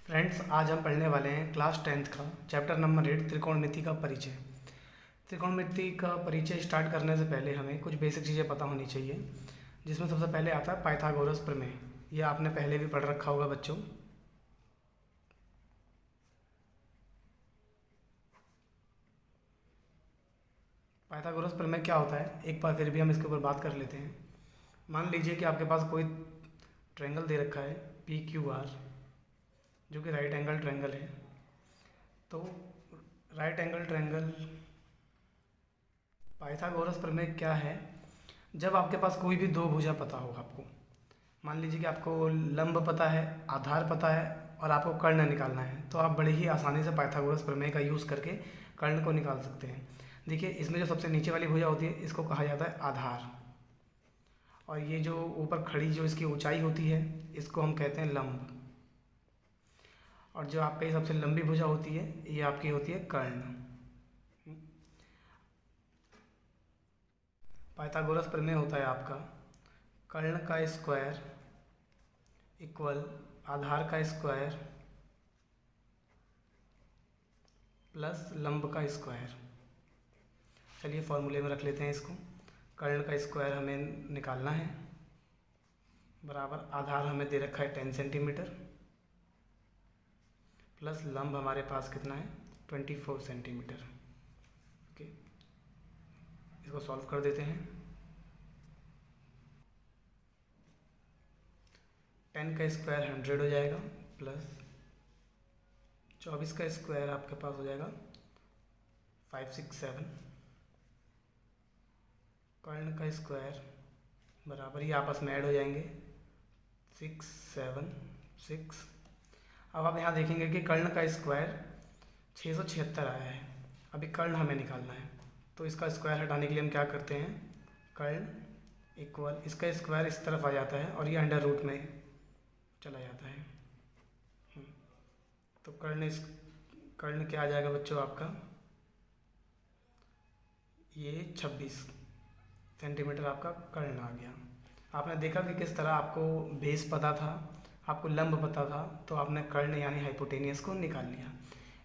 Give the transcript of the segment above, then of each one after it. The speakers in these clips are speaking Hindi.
फ्रेंड्स, आज हम पढ़ने वाले हैं क्लास 10th का चैप्टर नंबर 8 त्रिकोणमिति का परिचय। त्रिकोणमिति का परिचय स्टार्ट करने से पहले हमें कुछ बेसिक चीज़ें पता होनी चाहिए, जिसमें सबसे पहले आता है पाइथागोरस प्रमेय। ये आपने पहले भी पढ़ रखा होगा बच्चों। पाइथागोरस प्रमेय क्या होता है, एक बार फिर भी हम इसके ऊपर बात कर लेते हैं। मान लीजिए कि आपके पास कोई ट्रायंगल दे रखा है PQR, जो कि राइट एंगल ट्रायंगल है। तो राइट एंगल ट्रायंगल पाइथागोरस प्रमेय क्या है? जब आपके पास कोई भी दो भुजा पता हो आपको, मान लीजिए कि आपको लंब पता है, आधार पता है और आपको कर्ण निकालना है, तो आप बड़े ही आसानी से पाइथागोरस प्रमेय का यूज़ करके कर्ण को निकाल सकते हैं। देखिए, इसमें जो सबसे नीचे वाली भुजा होती है इसको कहा जाता है आधार, और ये जो ऊपर खड़ी जो इसकी ऊंचाई होती है इसको हम कहते हैं लंब, और जो आपकी सबसे लंबी भुजा होती है ये आपकी होती है कर्ण। पाइथागोरस प्रमेय होता है आपका कर्ण का स्क्वायर इक्वल आधार का स्क्वायर प्लस लंब का स्क्वायर। चलिए फॉर्मूले में रख लेते हैं इसको। कर्ण का स्क्वायर हमें निकालना है, बराबर आधार हमें दे रखा है 10 सेंटीमीटर, प्लस लंब हमारे पास कितना है 24 सेंटीमीटर। ओके, इसको सॉल्व कर देते हैं। 10 का स्क्वायर 100 हो जाएगा, प्लस 24 का स्क्वायर आपके पास हो जाएगा 567। कर्ण का स्क्वायर बराबर ही आपस में ऐड हो जाएंगे 6 7 6। अब आप यहाँ देखेंगे कि कर्ण का स्क्वायर 676 आया है। अभी कर्ण हमें निकालना है, तो इसका स्क्वायर हटाने के लिए हम क्या करते हैं, कर्ण इक्वल इसका स्क्वायर इस तरफ आ जाता है और ये अंडर रूट में चला जाता है। तो कर्ण क्या आ जाएगा बच्चों आपका, ये 26 सेंटीमीटर आपका कर्ण आ गया। आपने देखा कि किस तरह आपको बेस पता था, आपको लंब पता था, तो आपने कर्ण यानी हाइपोटेनियस को निकाल लिया।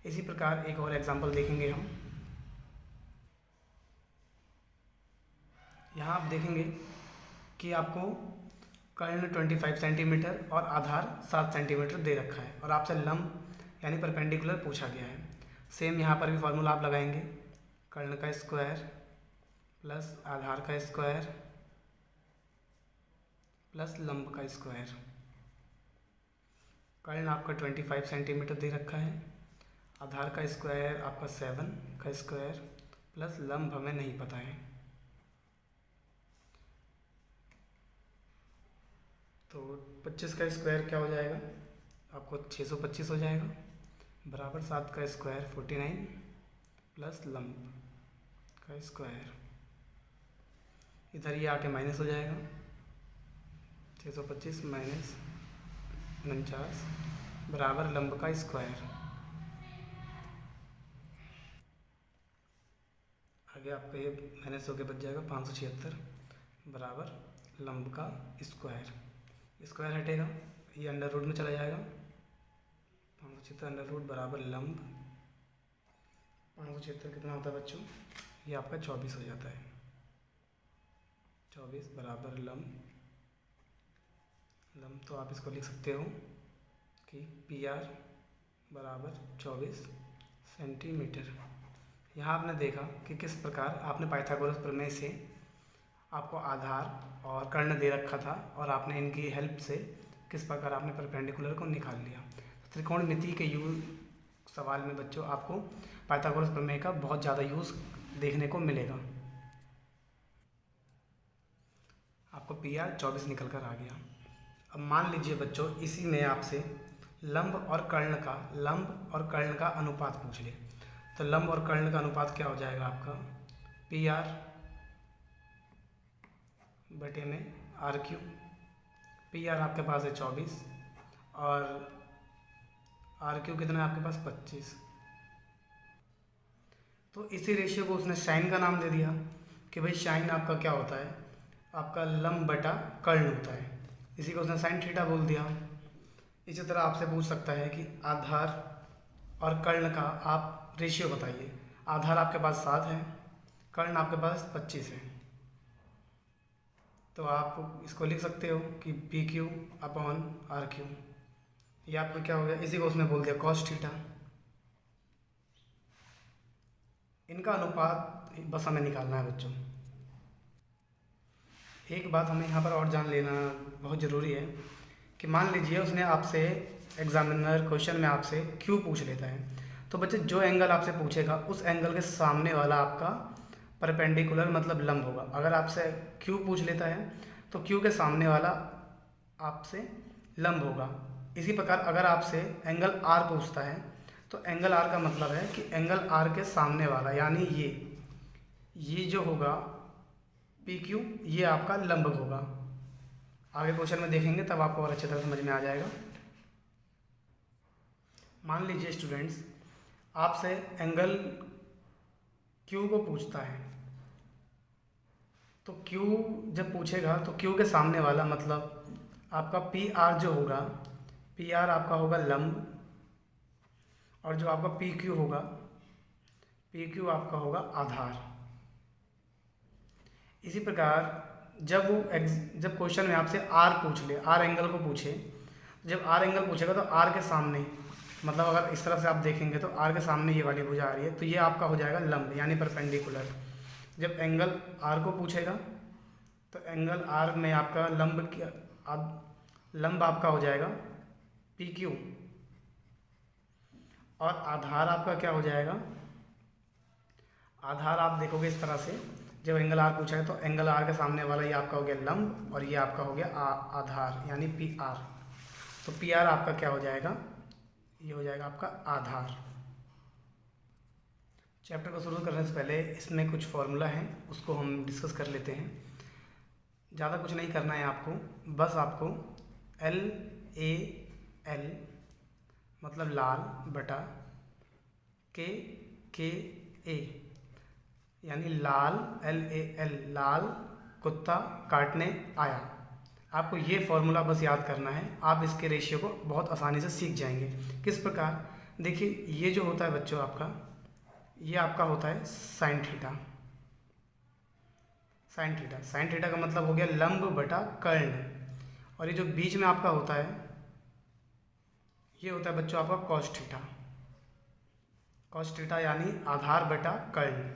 इसी प्रकार एक और एग्जांपल देखेंगे हम। यहाँ आप देखेंगे कि आपको कर्ण 25 सेंटीमीटर और आधार 7 सेंटीमीटर दे रखा है, और आपसे लंब यानी परपेंडिकुलर पूछा गया है। सेम यहाँ पर भी फार्मूला आप लगाएंगे, कर्ण का स्क्वायर प्लस आधार का स्क्वायर प्लस लंब का स्क्वायर। कर्ण आपका 25 सेंटीमीटर दे रखा है, आधार का स्क्वायर आपका 7 का स्क्वायर प्लस लंब हमें नहीं पता है, तो 25 का स्क्वायर क्या हो जाएगा आपको 625 हो जाएगा, बराबर 7 का स्क्वायर 49 प्लस लंब का स्क्वायर। इधर ये आके माइनस हो जाएगा, 625 माइनस 49 बराबर लंब का स्क्वायर। आगे आपका ये माइनस होके बच जाएगा 576 बराबर लंब का स्क्वायर। स्क्वायर हटेगा, ये अंडर रूट में चला जाएगा, 576 अंडर रूट बराबर लंब 576 कितना होता है बच्चों, ये आपका 24 हो जाता है। 24 बराबर लंब तो आप इसको लिख सकते हो कि PR बराबर 24 सेंटीमीटर। यहाँ आपने देखा कि किस प्रकार आपने पाइथागोरस प्रमेय से आपको आधार और कर्ण दे रखा था, और आपने इनकी हेल्प से किस प्रकार आपने परपेंडिकुलर को निकाल लिया। त्रिकोणमिति के सवाल में बच्चों आपको पाइथागोरस प्रमेय का बहुत ज़्यादा यूज़ देखने को मिलेगा। आपको PR 24 निकल कर आ गया। अब मान लीजिए बच्चों इसी में आपसे लंब और कर्ण का अनुपात पूछ ले, तो लंब और कर्ण का अनुपात क्या हो जाएगा आपका, PR बटे में RQ। PR आपके पास है 24 और RQ कितना है आपके पास 25। तो इसी रेशियो को उसने साइन का नाम दे दिया कि भाई साइन आपका क्या होता है, आपका लंब बटा कर्ण होता है। इसी को उसने साइन थीटा बोल दिया। इसी तरह आपसे पूछ सकता है कि आधार और कर्ण का आप रेशियो बताइए। आधार आपके पास 7 है, कर्ण आपके पास 25 है, तो आप इसको लिख सकते हो कि p q upon r q. ये आपको क्या हो गया, इसी को उसने बोल दिया कॉस थीटा। इनका अनुपात बस हमें निकालना है बच्चों। एक बात हमें यहाँ पर और जान लेना बहुत ज़रूरी है कि मान लीजिए उसने आपसे एग्जामिनर क्वेश्चन में आपसे क्यू पूछ लेता है, तो बच्चे जो एंगल आपसे पूछेगा उस एंगल के सामने वाला आपका परपेंडिकुलर मतलब लंब होगा। अगर आपसे क्यू पूछ लेता है तो क्यू के सामने वाला आपसे लंब होगा। इसी प्रकार अगर आपसे एंगल आर पूछता है तो एंगल आर का मतलब है कि एंगल आर के सामने वाला, यानी ये जो होगा पी क्यू, ये आपका लंब होगा। आगे क्वेश्चन में देखेंगे तब आपको और अच्छी तरह समझ में आ जाएगा। मान लीजिए स्टूडेंट्स आपसे एंगल क्यू को पूछता है, तो क्यू जब पूछेगा तो क्यू के सामने वाला मतलब आपका पी आर जो होगा, पी आर आपका होगा लंब, और जो आपका पी क्यू होगा, पी क्यू आपका होगा आधार। इसी प्रकार जब क्वेश्चन में आपसे आर पूछ ले, आर एंगल को पूछे, जब आर एंगल पूछेगा तो आर के सामने मतलब अगर इस तरफ से आप देखेंगे तो आर के सामने ये वाली भुजा आ रही है, तो ये आपका हो जाएगा लंब यानी परपेंडिकुलर। जब एंगल आर को पूछेगा तो एंगल आर में आपका लंब आपका हो जाएगा पी क्यू, और आधार आपका क्या हो जाएगा, आधार आप देखोगे इस तरह से, जब एंगल आर पूछा है तो एंगल आर के सामने वाला ये आपका हो गया लंब और ये आपका हो गया आधार यानी पी आर। तो पी आर आपका क्या हो जाएगा, ये हो जाएगा आपका आधार। चैप्टर को शुरू करने से पहले इसमें कुछ फॉर्मूला है उसको हम डिस्कस कर लेते हैं। ज़्यादा कुछ नहीं करना है आपको, बस आपको एल ए एल मतलब लाल बटा के ए यानी लाल एल ए एल लाल कुत्ता काटने आया। आपको ये फॉर्मूला बस याद करना है, आप इसके रेशियो को बहुत आसानी से सीख जाएंगे। किस प्रकार, देखिए ये जो होता है बच्चों आपका, ये आपका होता है साइन थीटा। साइन थीटा का मतलब हो गया लंब बटा कर्ण, और ये जो बीच में आपका होता है ये होता है बच्चों आपका कॉस थीटा। कॉस थीटा यानी आधार बटा कर्ण,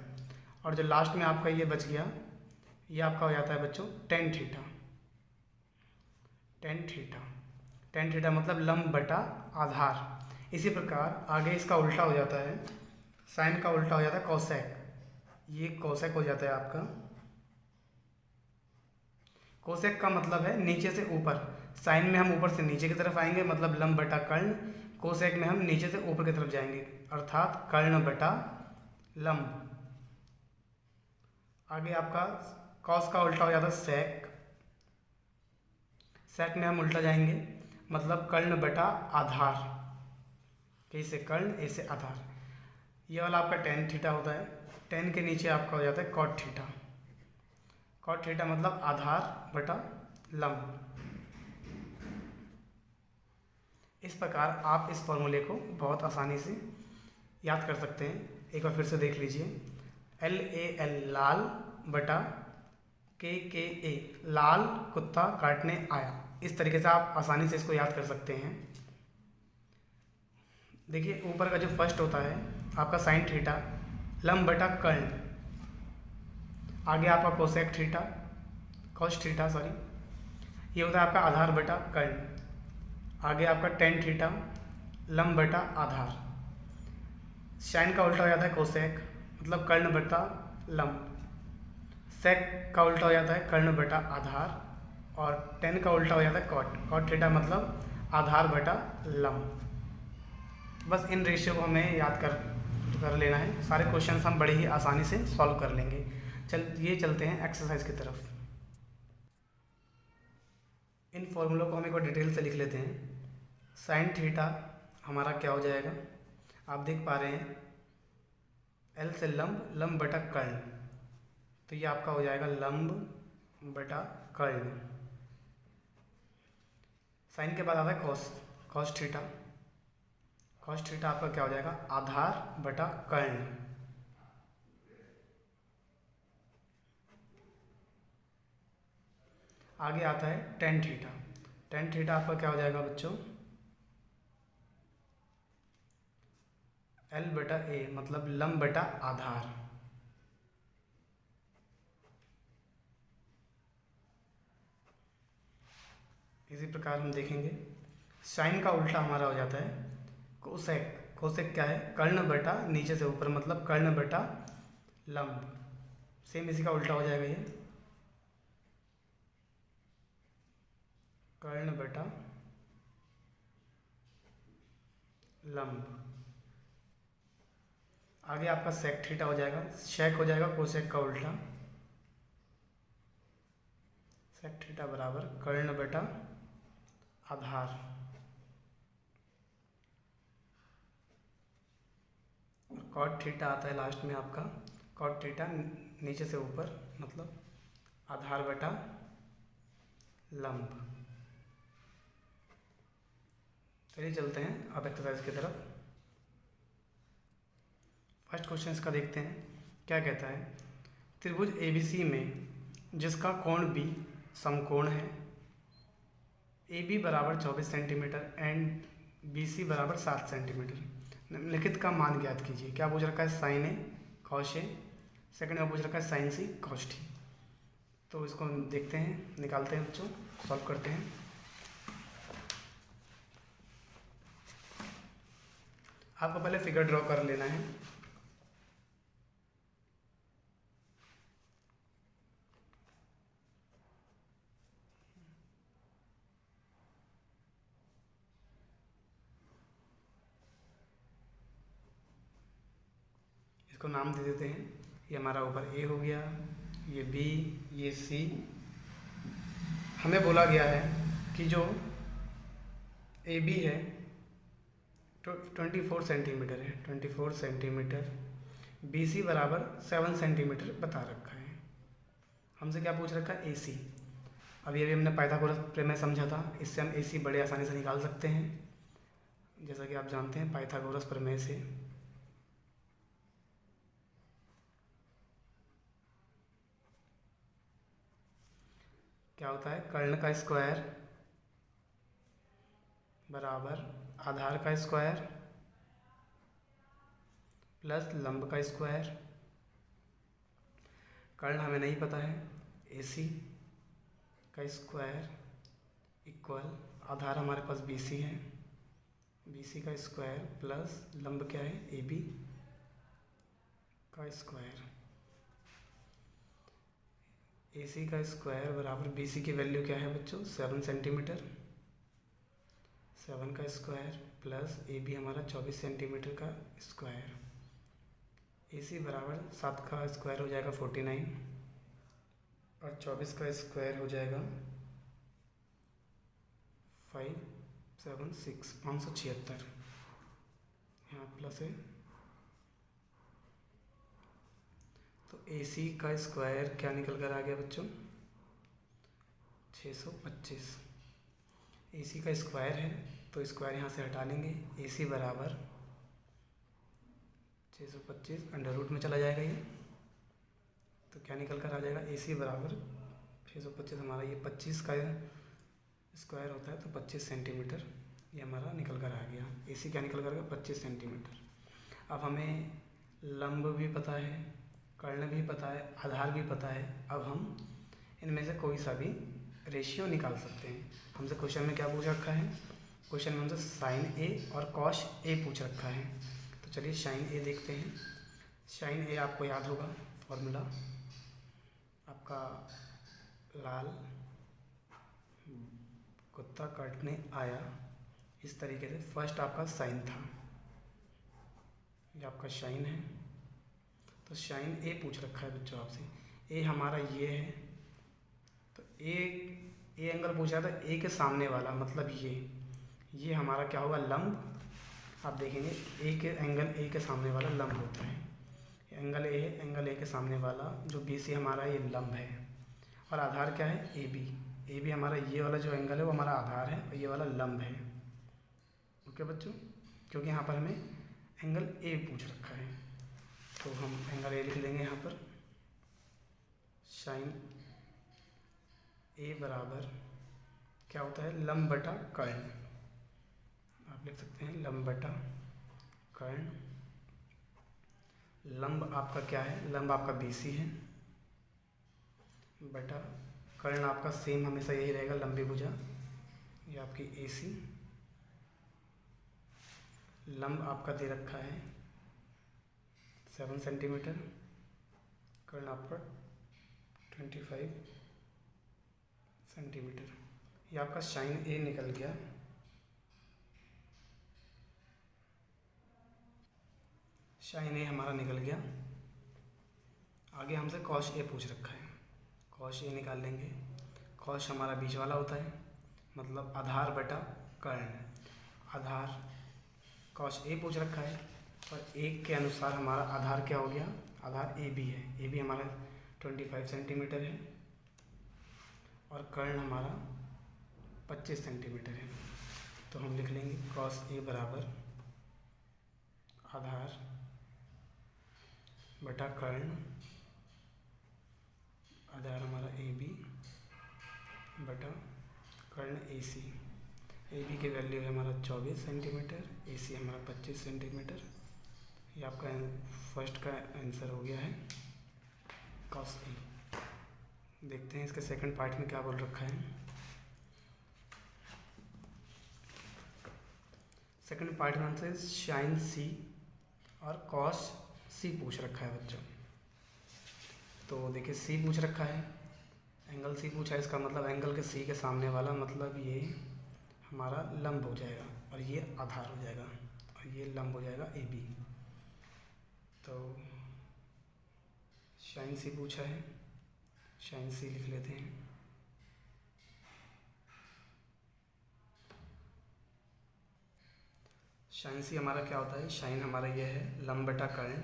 और जो लास्ट में आपका ये बच गया ये आपका हो जाता है बच्चों टेन थीटा। टेन थीटा मतलब लंब बटा आधार। इसी प्रकार आगे इसका उल्टा हो जाता है, साइन का उल्टा हो जाता है कोसेक, ये कोसेक हो जाता है आपका। कोसेक का मतलब है नीचे से ऊपर, साइन में हम ऊपर से नीचे की तरफ आएंगे मतलब लंब बटा कर्ण, कोसेक में हम नीचे से ऊपर की तरफ जाएंगे अर्थात कर्ण बटा लंब। आगे आपका कॉस का उल्टा हो जाता है सेक, सेक में हम उल्टा जाएंगे मतलब कर्ण बटा आधार, ए से कर्ण ए से आधार। ये वाला आपका टेन थीटा होता है, टेन के नीचे आपका हो जाता है कॉट थीटा। कॉट थीटा मतलब आधार बटा लंब। इस प्रकार आप इस फॉर्मूले को बहुत आसानी से याद कर सकते हैं। एक बार फिर से देख लीजिए, एल ए एल लाल बटा के ए लाल कुत्ता काटने आया। इस तरीके से आप आसानी से इसको याद कर सकते हैं। देखिए ऊपर का जो फर्स्ट होता है आपका साइन थीटा लंब बटा कर्ण, आगे आपका cosec theta cos theta sorry, ये होता है आपका आधार बटा कर्ण, आगे आपका टेन थीटा लंब बटा आधार। साइन का उल्टा हो जाता है कोसेक मतलब कर्ण बटा लंब, सेक का उल्टा हो जाता है कर्ण बटा आधार, और टेन का उल्टा हो जाता है कॉट थीटा मतलब आधार बटा लंब। बस इन रेशियो को हमें याद कर लेना है, सारे क्वेश्चंस हम बड़े ही आसानी से सॉल्व कर लेंगे। चलते हैं एक्सरसाइज की तरफ। इन फॉर्मूलों को हम एक बार डिटेल से लिख लेते हैं। साइन थीटा हमारा क्या हो जाएगा, आप देख पा रहे हैं एल से लंब बटा कर्ण, तो ये आपका हो जाएगा लंब बटा कर्ण। साइन के बाद आता है cos, cos theta, cos theta आपका क्या हो जाएगा, आधार बटा कर्ण। आगे आता है टेन थीटा, टेन थीटा आपका क्या हो जाएगा बच्चों, एल बटा ए, मतलब लंब बटा आधार। इसी प्रकार हम देखेंगे साइन का उल्टा हमारा हो जाता है कोसेक, कोसेक क्या है, कर्ण बटा नीचे से ऊपर, मतलब कर्ण बटा लंब। सेम इसी का उल्टा हो जाएगा ये, कर्ण बटा लंब। आगे आपका सेक थीटा हो जाएगा, शेक हो जाएगा कोसेक का उल्टा, सेक थीटा बराबर कर्ण बटा आधार। कॉट थीटा आता है लास्ट में आपका, कॉट थीटा नीचे से ऊपर, मतलब आधार बटा लंब। चलिए चलते हैं अब एक्सरसाइज की तरफ। फर्स्ट क्वेश्चन इसका देखते हैं, क्या कहता है, त्रिभुज एबीसी में जिसका कोण बी समकोण है, ए बी बराबर 24 सेंटीमीटर एंड बी सी बराबर 7 सेंटीमीटर, निम्नलिखित का मान ज्ञात कीजिए। क्या पूछ रखा है, sign A cos A, second में पूछ रखा है साइन सी कॉस टी। तो इसको देखते हैं, निकालते हैं बच्चों, सॉल्व करते हैं। आपको पहले फिगर ड्रॉ कर लेना है। इसको नाम दे देते हैं, ये हमारा ऊपर ए हो गया, ये बी, ये सी। हमें बोला गया है कि जो ए बी है 24 सेंटीमीटर है, 24 सेंटीमीटर, बी सी बराबर 7 सेंटीमीटर बता रखा है। हमसे क्या पूछ रखा है, ए सी। अभी हमने पाइथागोरस प्रमेय समझा था, इससे हम ए सी बड़े आसानी से निकाल सकते हैं, जैसा कि आप जानते हैं पाइथागोरस प्रमेय से। क्या होता है, कर्ण का स्क्वायर बराबर आधार का स्क्वायर प्लस लंब का स्क्वायर। कर्ण हमें नहीं पता है, ए सी का स्क्वायर इक्वल आधार हमारे पास बी सी है, बी सी का स्क्वायर प्लस लंब क्या है, ए बी का स्क्वायर। ए सी का स्क्वायर बराबर बी सी की वैल्यू क्या है बच्चों, 7 सेंटीमीटर, 7 का स्क्वायर प्लस ए बी हमारा 24 सेंटीमीटर का स्क्वायर। ए सी बराबर 7 का स्क्वायर हो जाएगा 49 और 24 का स्क्वायर हो जाएगा 576, 576, यहाँ प्लस है। तो ए सी का स्क्वायर क्या निकल कर आ गया बच्चों, 625। ए सी का स्क्वायर है तो स्क्वायर यहाँ से हटा लेंगे, ए सी बराबर 625 अंडर रूट में चला जाएगा ये, तो क्या निकल कर आ जाएगा, ए सी बराबर 625 हमारा ये 25 का स्क्वायर होता है तो 25 सेंटीमीटर ये हमारा निकल कर आ गया। ए सी क्या निकल कर गया, 25 सेंटीमीटर। अब हमें लंब भी पता है, कर्ण भी पता है, आधार भी पता है। अब हम इनमें से कोई सा भी रेशियो निकाल सकते हैं। हमसे क्वेश्चन में क्या पूछ रखा है, क्वेश्चन में हमसे साइन ए और कॉस ए पूछ रखा है। तो चलिए साइन ए देखते हैं। साइन ए आपको याद होगा फॉर्मूला, आपका लाल कुत्ता काटने आया, इस तरीके से फर्स्ट आपका साइन था, ये आपका साइन है। तो साइन ए पूछ रखा है बच्चों आपसे, ए हमारा ये है, तो ए एंगल पूछा था ए के सामने वाला, मतलब ये हमारा क्या होगा, लंब। आप देखेंगे ए के एंगल ए के सामने वाला लंब होता है, एंगल ए है, एंगल ए के सामने वाला जो बी सी हमारा ये लंब है। और आधार क्या है, ए बी हमारा ये वाला जो एंगल है वो हमारा आधार है और ये वाला लंब है। ओके बच्चों, क्योंकि यहाँ पर हमें एंगल ए पूछ रखा है, तो हम एंगल ए लिख लेंगे यहाँ पर। साइन ए बराबर क्या होता है, लंब बटा कर्ण। आप लिख सकते हैं लंब बटा कर्ण। लंब आपका क्या है, लंब आपका BC है, बटा कर्ण आपका सेम हमेशा यही रहेगा, लंबी भुजा, ये आपकी AC। लंब आपका दे रखा है 7 सेंटीमीटर, कर्ण आपका 25 सेंटीमीटर। ये आपका साइन ए निकल गया। साइन ए हमारा निकल गया। आगे हमसे कॉस ए पूछ रखा है, कॉस ए निकाल लेंगे। कॉस हमारा बीच वाला होता है, मतलब आधार बटा कर्ण। आधार कॉस ए पूछ रखा है, और एक के अनुसार हमारा आधार क्या हो गया, आधार ए बी है। ए बी हमारा 25 सेंटीमीटर है, और कर्ण हमारा 25 सेंटीमीटर है। तो हम लिख लेंगे कॉस ए बराबर आधार बटा कर्ण। आधार हमारा ए बी बटा कर्ण ए सी। ए बी की वैल्यू है हमारा 24 सेंटीमीटर, ए सी हमारा 25 सेंटीमीटर। ये आपका फर्स्ट का आंसर हो गया है कॉस ए। देखते हैं इसके सेकंड पार्ट में क्या बोल रखा है। सेकंड पार्ट में हमसे साइन सी और कॉस सी पूछ रखा है बच्चों। तो देखिए सी पूछ रखा है, एंगल सी पूछा है, इसका मतलब एंगल के सी के सामने वाला, मतलब ये हमारा लंब हो जाएगा, और ये आधार हो जाएगा, और ये लंब हो जाएगा ए बी। तो साइन सी पूछा है, साइन सी लिख लेते हैं। साइन सी हमारा क्या होता है, साइन हमारा ये है लंब बटा कर्ण,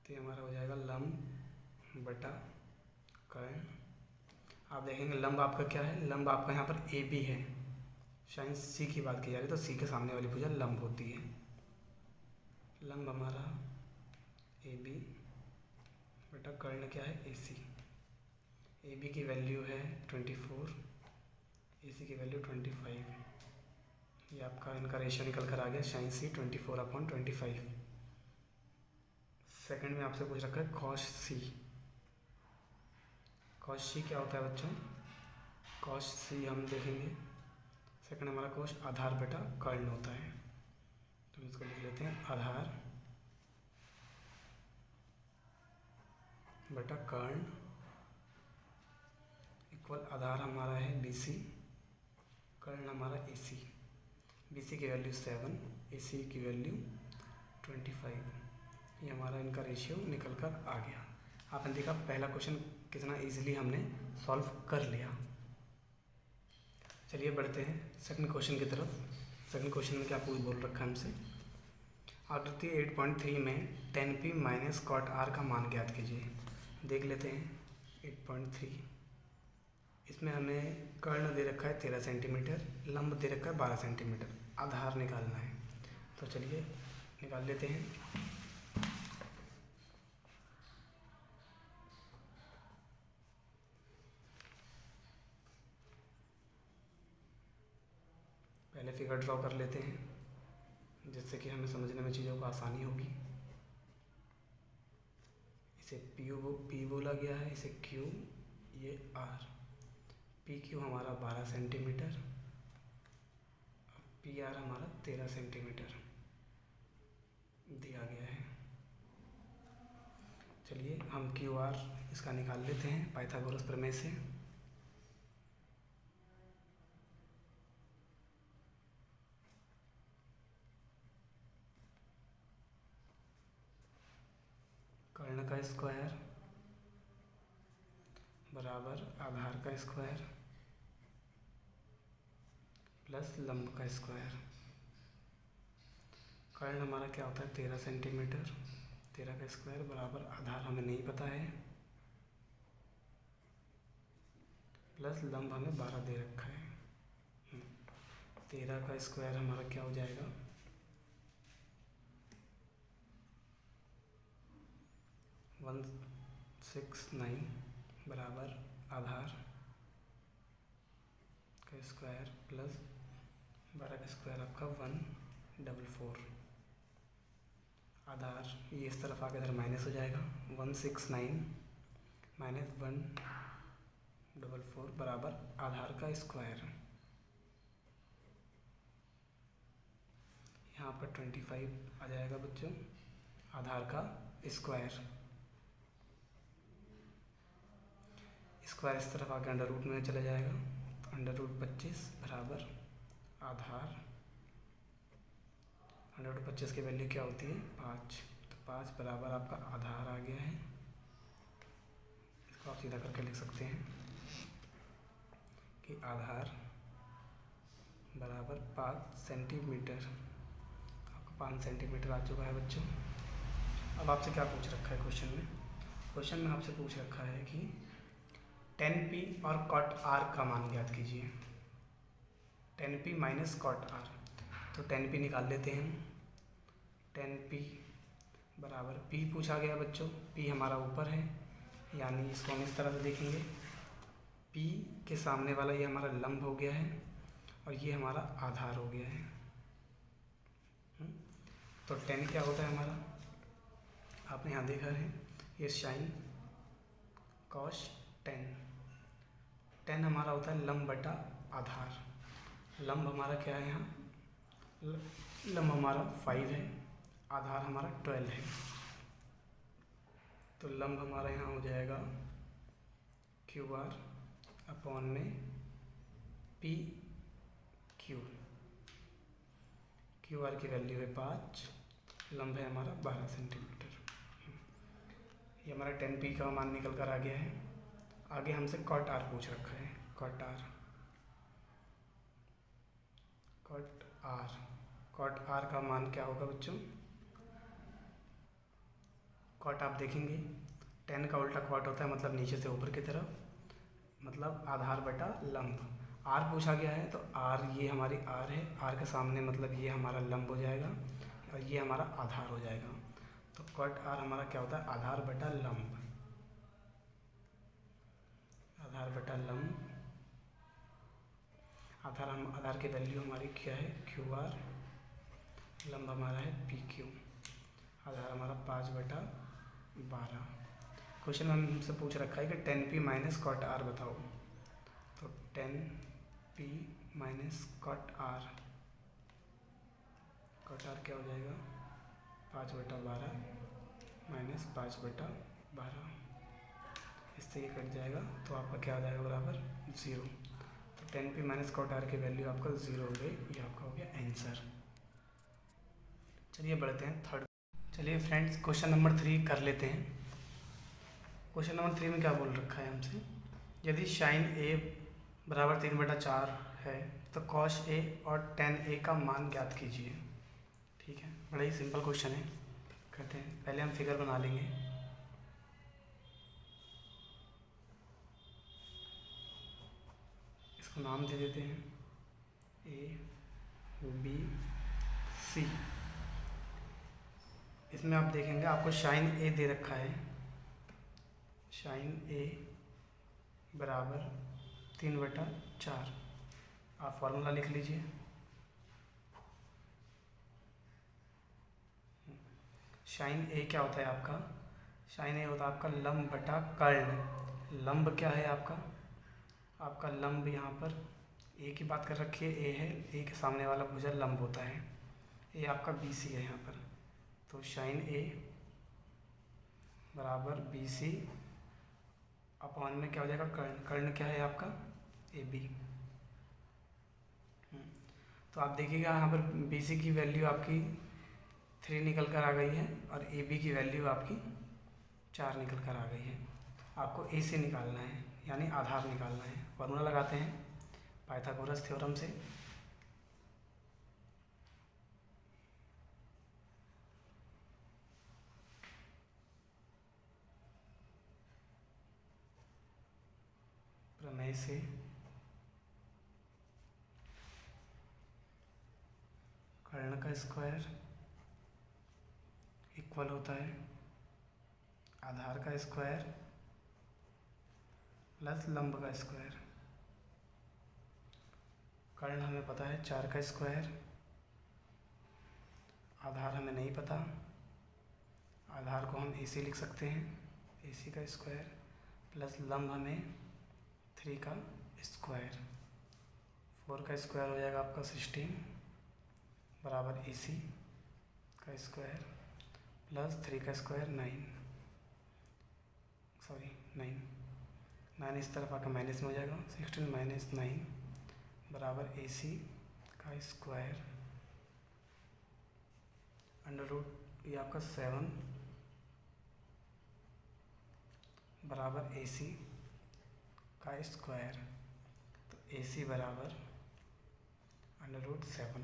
तो ये हमारा हो जाएगा लंब बटा कर्ण। आप देखेंगे लंब आपका क्या है, लंब आपका यहाँ पर ए बी है। साइन सी की बात की जा रही है, तो सी के सामने वाली भुजा लंब होती है। लंब हमारा ए बी बटा कर्ण क्या है, ए सी। ए बी की वैल्यू है 24, ए सी की वैल्यू 25। ये आपका इनका रेशियो निकल कर आ गया, साइन सी 24/25। सेकंड में आपसे पूछ रखा है कॉस सी। कॉस सी क्या होता है बच्चों, कॉस सी हम देखेंगे। सेकंड हमारा कॉस आधार बटा कर्ण होता है, तो इसको लिख लेते हैं आधार बटा कर्ण इक्वल आधार हमारा है BC, कर्ण हमारा AC। BC की वैल्यू 7, AC की वैल्यू 25। ये हमारा इनका रेशियो निकल कर आ गया। आपने देखा पहला क्वेश्चन कितना इजीली हमने सॉल्व कर लिया। चलिए बढ़ते हैं सेकंड क्वेश्चन की तरफ। सेकंड क्वेश्चन में क्या बोल रखा है हमसे, आकृति 8.3 में tan p minus cot r का मान ज्ञात कीजिए। देख लेते हैं 8.3। इसमें हमें कर्ण दे रखा है 13 सेंटीमीटर, लंब दे रखा है 12 सेंटीमीटर, आधार निकालना है। तो चलिए निकाल लेते हैं। पहले फिगर ड्रॉ कर लेते हैं, जिससे कि हमें समझने में चीज़ों को आसानी होगी। इसे P बोला गया है, इसे Q, ये R। PQ हमारा 12 सेंटीमीटर, PR हमारा 13 सेंटीमीटर दिया गया है। चलिए हम QR इसका निकाल लेते हैं पाइथागोरस प्रमेय से। कर्ण का स्क्वायर बराबर आधार का स्क्वायर प्लस लंब का स्क्वायर। कर्ण हमारा क्या होता है 13 सेंटीमीटर, 13 का स्क्वायर बराबर आधार हमें नहीं पता है, प्लस लंब हमें 12 दे रखा है। 13 का स्क्वायर हमारा क्या हो जाएगा, 169 बराबर आधार का स्क्वायर प्लस 12 का स्क्वायर आपका 144। आधार ये इस तरफ आके इधर माइनस हो जाएगा, 169 माइनस 144 बराबर आधार का स्क्वायर। यहाँ पर 25 आ जाएगा बच्चों, आधार का स्क्वायर। स्क्वायर इस तरफ आके अंडर रूट में चला जाएगा, तो अंडर रूट 25 बराबर आधार, अंडर रूट 25 की वैल्यू क्या होती है 5, तो 5 बराबर आपका आधार आ गया है। इसको आप सीधा करके लिख सकते हैं कि आधार बराबर 5 सेंटीमीटर। आपका 5 सेंटीमीटर आ चुका है बच्चों। अब आपसे क्या पूछ रखा है क्वेश्चन में आपसे पूछ रखा है कि tan p और cot r का मान ज्ञात कीजिए। tan p minus cot r, तो tan p निकाल लेते हैं। tan p बराबर p पूछा गया बच्चों, p हमारा ऊपर है, यानी इसको हम इस तरह से देखेंगे, p के सामने वाला ये हमारा लंब हो गया है और ये हमारा आधार हो गया है। तो tan क्या होता है हमारा, आपने यहाँ देखा है, ये साइन cos tan हमारा होता है लंब बटा आधार। लंब हमारा क्या है यहाँ, लंब हमारा 5 है, आधार हमारा 12 है। तो लंब हमारा यहाँ हो जाएगा QR अपॉन में PQ। QR की वैल्यू है 5, लंब है हमारा 12 सेंटीमीटर। ये हमारा tan p का मान निकल कर आ गया है। आगे हमसे cot r पूछ रखा है, cot r का मान क्या होगा बच्चों, cot आप देखेंगे, tan का उल्टा cot होता है, मतलब नीचे से ऊपर की तरफ, मतलब आधार बटा लंब। r पूछा गया है तो r ये हमारी r है, r के सामने मतलब ये हमारा लंब हो जाएगा और ये हमारा आधार हो जाएगा। तो cot r हमारा क्या होता है, आधार बटा लंब, आधार बटा लंब। आधार की वैल्यू हमारी क्या है QR, लंब हमारा है PQ, आधार हमारा 5/12। क्वेश्चन में हमसे पूछ रखा है कि tan p minus cot r बताओ। तो tan p minus cot r क्या हो जाएगा, 5/12 माइनस 5/12, इससे ये कट जाएगा तो आपका क्या हो जाएगा बराबर 0। तो tan p minus cot r की वैल्यू आपका 0 हो गई, ये आपका हो गया आंसर। चलिए बढ़ते हैं थर्ड। चलिए फ्रेंड्स क्वेश्चन नंबर 3 कर लेते हैं। क्वेश्चन नंबर 3 में क्या बोल रखा है हमसे, यदि साइन a बराबर 3/4 है तो cos a और tan a का मान ज्ञात कीजिए। ठीक है, बड़ा ही सिंपल क्वेश्चन है, करते हैं। पहले हम फिगर बना लेंगे। इसको नाम दे देते हैं ABC। इसमें आप देखेंगे आपको साइन a दे रखा है, साइन a बराबर 3/4। आप फॉर्मूला लिख लीजिए। साइन a क्या होता है आपका, साइन a होता है आपका लंब बटा कर्ण। लंब क्या है आपका लंब यहाँ पर a की बात कर रखी है, a है, a के सामने वाला भुजा लंब होता है, a आपका BC है यहाँ पर। तो साइन a बराबर BC अपॉन में क्या हो जाएगा कर्ण, कर्ण क्या है आपका AB। तो आप देखिएगा यहाँ पर BC की वैल्यू आपकी 3 निकल कर आ गई है और AB की वैल्यू आपकी 4 निकल कर आ गई है। आपको A से निकालना है, यानी आधार निकालना है। फॉर्मूला लगाते हैं पाइथागोरस थ्योरम से। प्रमेय से कर्ण का स्क्वायर इक्वल होता है आधार का स्क्वायर प्लस लंब का स्क्वायर। कर्ण हमें पता है 4 का स्क्वायर, आधार हमें नहीं पता, आधार को हम AC लिख सकते हैं, AC का स्क्वायर प्लस लंब हमें 3 का स्क्वायर। 4 का स्क्वायर हो जाएगा आपका 16 बराबर AC का स्क्वायर प्लस 3 का स्क्वायर 9 इस तरफ आकर माइनस में हो जाएगा। 16 माइनस 9 बराबर AC का स्क्वायर अंडर रूट ये आपका 7 बराबर AC का स्क्वायर। तो AC बराबर अंडर रूट 7।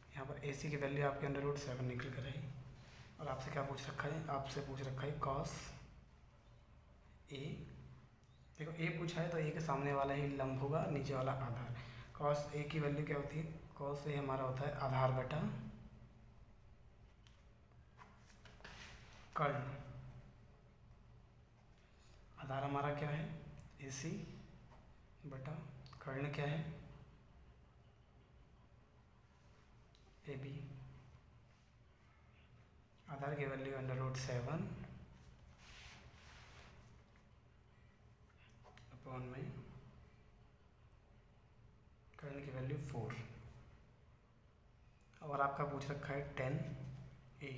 यहाँ पर AC की वैल्यू आपके अंडर रूट 7 निकल कर आई। और आपसे क्या पूछ रखा है, आपसे पूछ रखा है कॉस A। देखो A पूछा है तो A के सामने वाला ही लंब होगा, नीचे वाला आधार। कॉस A की वैल्यू क्या होती है, कॉस A हमारा होता है आधार बटा कर्ण। आधार हमारा क्या है AC बटा कर्ण क्या है AB। आधार की वैल्यू अंडर रूट 7 अपॉन में कर्ण की वैल्यू 4। और आपका पूछ रखा है 10A।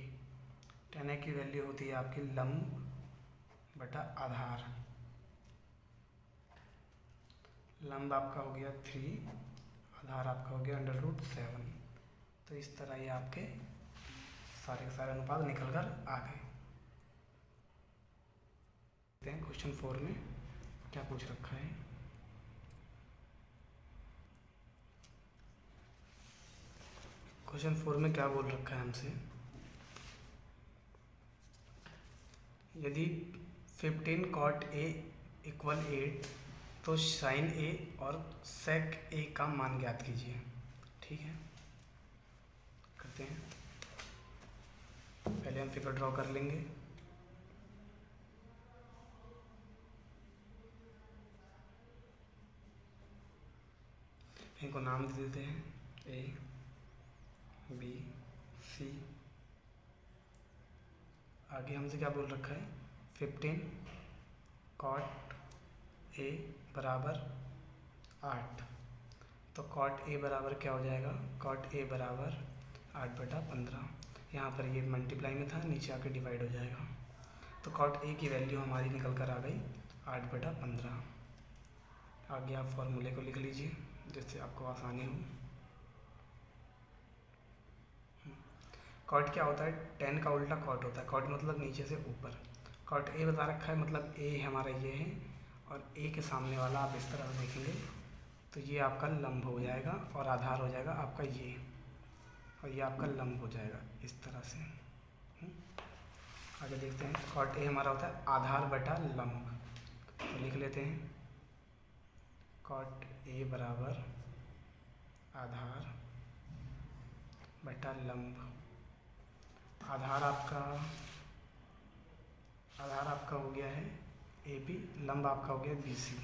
10A की वैल्यू होती है आपकी लंब बटा आधार। लंब आपका हो गया 3, आधार आपका हो गया अंडर रूट 7। तो इस तरह ये आपके सारे के सारे अनुपात निकल कर आ गए। देखते हैं क्वेश्चन 4 में क्या पूछ रखा है। क्वेश्चन 4 में क्या बोल रखा है हमसे, यदि 15 cot A इक्वल 8 तो साइन A और sec A का मान ज्ञात कीजिए। ठीक है, करते हैं। पहले हम फिगर ड्रॉ कर लेंगे। इनको नाम दे देते हैं A B C। आगे हमसे क्या बोल रखा है, 15 cot A बराबर 8। तो cot A बराबर क्या हो जाएगा, cot A बराबर 8/15। यहाँ पर ये मल्टीप्लाई में था, नीचे आके डिवाइड हो जाएगा। तो cot A की वैल्यू हमारी निकल कर आ गई 8/15। आगे आप फॉर्मूले को लिख लीजिए जिससे आपको आसानी हो। कॉट क्या होता है, 10 का उल्टा कॉट होता है। कॉट मतलब नीचे से ऊपर। कॉट A बता रखा है, मतलब A हमारा ये है और A के सामने वाला आप इस तरह से देखेंगे तो ये आपका लंब हो जाएगा और आधार हो जाएगा आपका ये, और ये आपका लंब हो जाएगा इस तरह से। आगे देखते हैं, कॉट A हमारा होता है आधार बटा लंब। तो लिख लेते हैं कॉट A बराबर आधार बटा लंब। आधार आपका हो गया है AB, लंब आपका हो गया BC।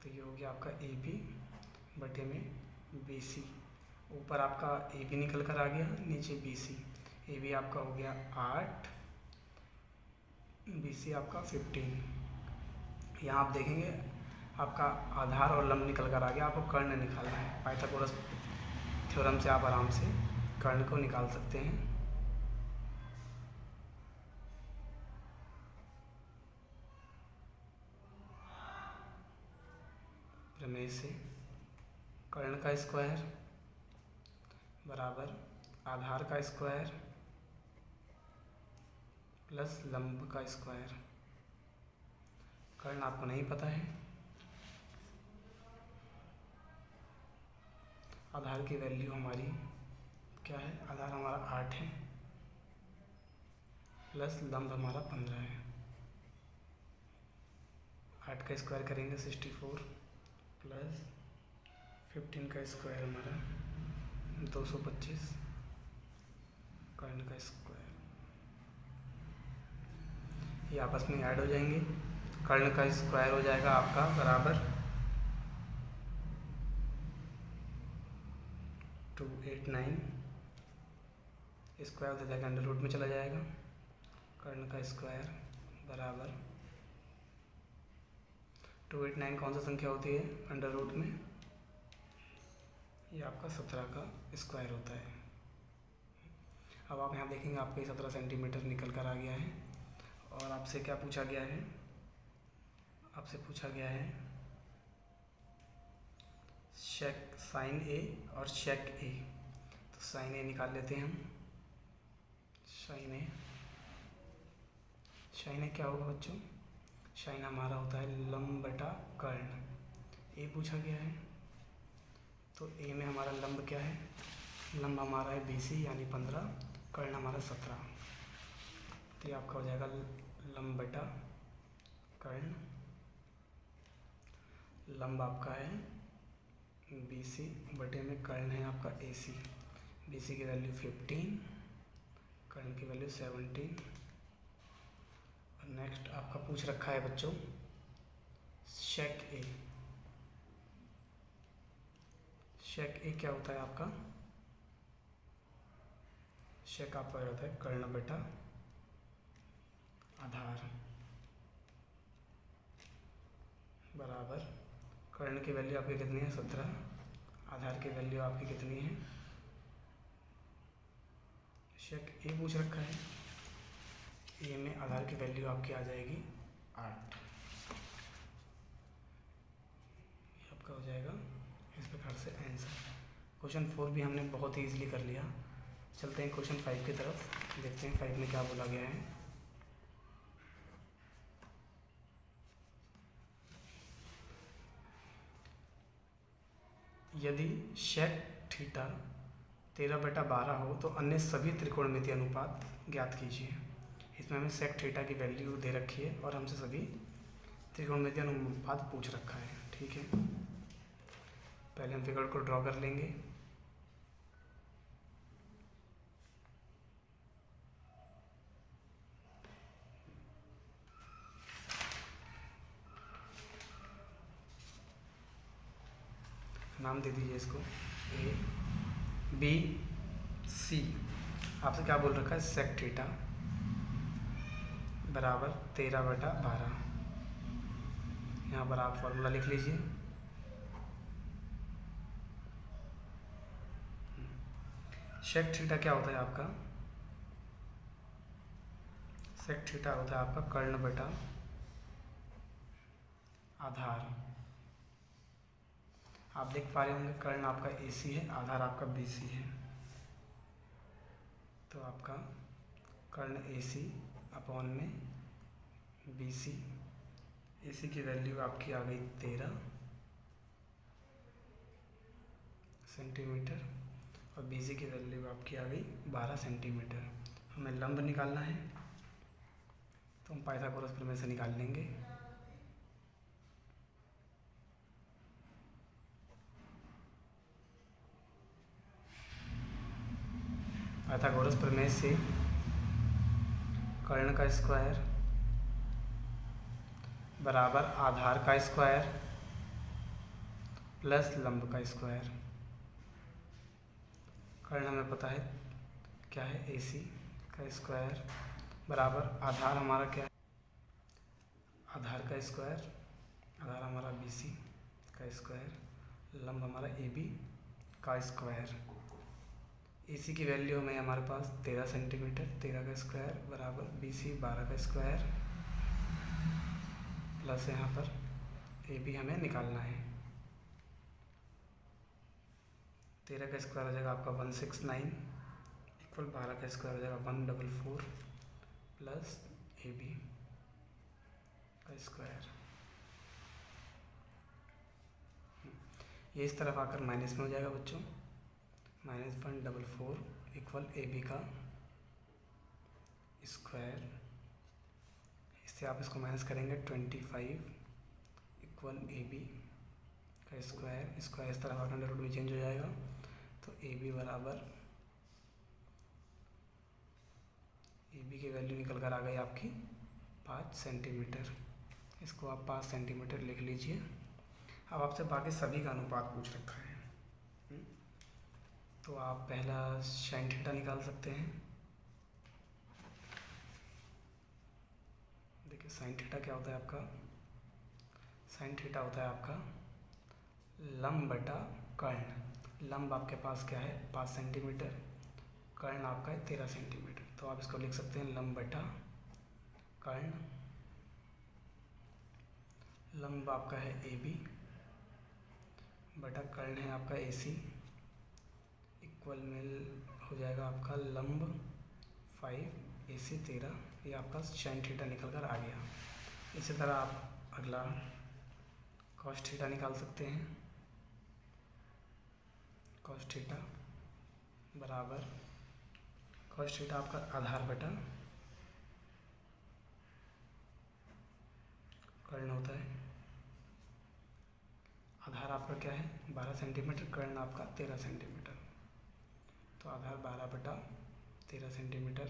तो ये हो गया आपका AB बटे में BC। ऊपर आपका AB निकल कर आ गया, नीचे BC। AB आपका हो गया 8, BC आपका 15। यहाँ आप देखेंगे आपका आधार और लंब निकल कर आ गया। आपको कर्ण निकालना है। पाइथागोरस थ्योरम से आप आराम से कर्ण को निकाल सकते हैं। प्रमेय से कर्ण का स्क्वायर बराबर आधार का स्क्वायर प्लस लंब का स्क्वायर। कर्ण आपको नहीं पता है, आधार की वैल्यू हमारी क्या है, आधार हमारा 8 है प्लस लंब हमारा 15 है। 8 का स्क्वायर करेंगे 64 प्लस 15 का स्क्वायर हमारा 225 कर्ण का स्क्वायर, ये आपस में ऐड हो जाएंगे। कर्ण का स्क्वायर हो जाएगा आपका बराबर 289, स्क्वायर हो जाएगा अंडर रूट में चला जाएगा। कर्ण का स्क्वायर बराबर 289 कौन सा संख्या होती है अंडर रूट में? ये आपका 17 का स्क्वायर होता है। अब आप यहाँ देखेंगे आपको 17 सेंटीमीटर निकल कर आ गया है। और आपसे क्या पूछा गया है? आपसे पूछा गया है शेक साइन ए और शेक ए। तो साइन ए निकाल लेते हैं हम। साइन ए क्या होगा बच्चों? साइन हमारा होता है लंब बटा कर्ण। ए पूछा गया है तो ए में हमारा लंब क्या है? लंब हमारा है BC यानी 15, कर्ण हमारा 17। तो ये आपका हो जाएगा लंब बटा कर्ण। लंब आपका है BC बटे में कर्ण है आपका AC। BC की वैल्यू 15, कर्ण की वैल्यू 17। और नेक्स्ट आपका पूछ रखा है बच्चों शेक ए। शेक ए क्या होता है आपका? शेक आपका होता है कर्ण बटा आधार बराबर कर्ण की वैल्यू आपकी कितनी है? 17। आधार की वैल्यू आपकी कितनी है? शेक ए पूछ रखा है, ए में आधार की वैल्यू आपकी आ जाएगी 8। ये आपका हो जाएगा इस प्रकार से आंसर। क्वेश्चन 4 भी हमने बहुत ही ईजिली कर लिया। चलते हैं क्वेश्चन 5 की तरफ, देखते हैं 5 में क्या बोला गया है। यदि शेक थीटा 13/12 हो तो अन्य सभी त्रिकोणमितीय अनुपात ज्ञात कीजिए। इसमें हमें सेक थीटा की वैल्यू दे रखी है और हमसे सभी त्रिकोणमितीय अनुपात पूछ रखा है। ठीक है, पहले हम फिगर को ड्रॉ कर लेंगे। नाम दे दीजिए इसको ABC। आपसे क्या बोल रखा है? सेक थीटा बराबर 13/12। यहाँ पर आप फॉर्मूला लिख लीजिए। सेक थीटा क्या होता है आपका? सेक थीटा होता है आपका कर्ण बटा आधार। आप देख पा रहे होंगे कर्ण आपका AC है, आधार आपका BC है। तो आपका कर्ण AC अपॉन में BC। AC की वैल्यू आपकी आ गई 13 सेंटीमीटर और BC की वैल्यू आपकी आ गई 12 सेंटीमीटर। हमें लंब निकालना है तो हम पाइथागोरस प्रमेय से निकाल लेंगे। पाइथागोरस प्रमेय से कर्ण का स्क्वायर बराबर आधार का स्क्वायर प्लस लंब का स्क्वायर। कर्ण हमें पता है क्या है? AC का स्क्वायर बराबर आधार हमारा क्या है? आधार का स्क्वायर, आधार हमारा BC का स्क्वायर, लंब हमारा AB का स्क्वायर। AC की वैल्यू में हमारे पास 13 सेंटीमीटर, 13 का स्क्वायर बराबर BC 12 का स्क्वायर प्लस यहाँ पर AB हमें निकालना है। 13 का स्क्वायर हो जाएगा आपका 169 इक्वल 12 का स्क्वायर हो जाएगा 144 प्लस AB का स्क्वायर। ये इस तरफ आकर माइनस में हो जाएगा बच्चों, -144 इक्वल AB का स्क्वायर। इससे आप इसको माइनस करेंगे 25 इक्वल AB का स्क्वायर। स्क्वायर इस तरफ आकर अंडर रूट में चेंज हो जाएगा तो ए बी बराबर, ए बी की वैल्यू निकल कर आ गई आपकी 5 सेंटीमीटर। इसको आप 5 सेंटीमीटर लिख लीजिए। अब आपसे बाकी सभी का अनुपात पूछ रखा है, तो आप पहला साइन थीटा निकाल सकते हैं। देखिए साइन थीटा क्या होता है आपका, साइन थीटा होता है आपका लंब बटा कर्ण। लंब आपके पास क्या है 5 सेंटीमीटर, कर्ण आपका है 13 सेंटीमीटर। तो आप इसको लिख सकते हैं लंब बटा कर्ण। लंब आपका है ए बी बटा कर्ण है आपका ए सी, इक्वल में हो जाएगा आपका लंब 5 ए सी 13। ये आपका साइन थीटा निकल कर आ गया। इसी तरह आप अगला कॉस थीटा निकाल सकते हैं। कॉस थीटा बराबर, कॉस थीटा आपका आधार बटा कर्ण होता है। आधार आपका क्या है 12 सेंटीमीटर, कर्ण आपका 13 सेंटीमीटर। तो आधार 12 बटा 13 सेंटीमीटर,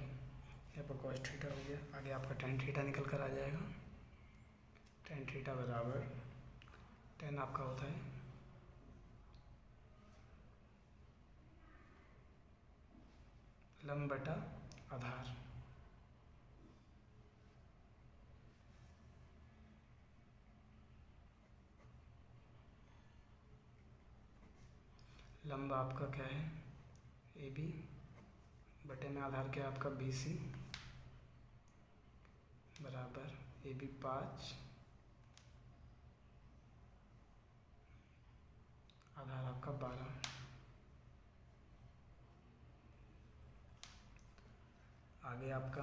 यहाँ पर कॉस थीटा हो गया। आगे आपका टेन थीटा निकल कर आ जाएगा। टेन थीटा बराबर, टेन आपका होता है लंब बटा आधार। लंब आपका क्या है ए बी बटे में आधार क्या है आपका बी सी बराबर ए बी 5, आधार आपका 12। आगे आपका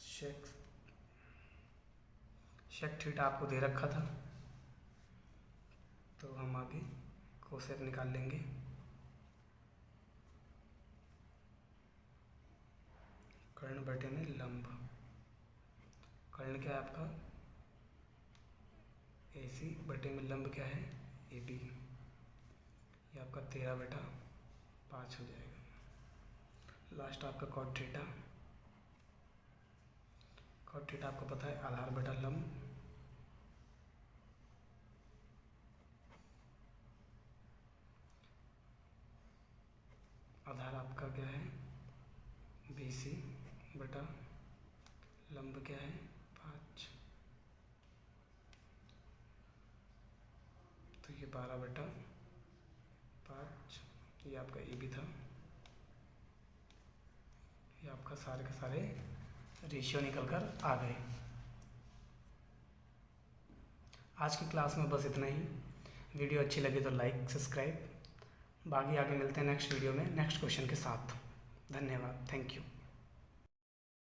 शेक थीटा आपको दे रखा था, तो हम आगे कोसेक निकाल लेंगे। कर्ण बटे में लंब, कर्ण क्या है आपका ए सी बटे में लंब क्या है ए बी, ये आपका 13 बटा 5 हो जाएगा। लास्ट आपका कॉट थीटा, कॉट थीटा आपको पता है आधार बटा लंब, आधार आपका क्या है बी सी बटा लंब क्या है 5, तो ये 12 बटा 5, ये आपका ए बी था। ये आपका सारे के सारे रेशियो निकल कर आ गए। आज की क्लास में बस इतना ही। वीडियो अच्छी लगी तो लाइक सब्सक्राइब। बाकी आगे मिलते हैं नेक्स्ट वीडियो में नेक्स्ट क्वेश्चन के साथ। धन्यवाद, थैंक यू।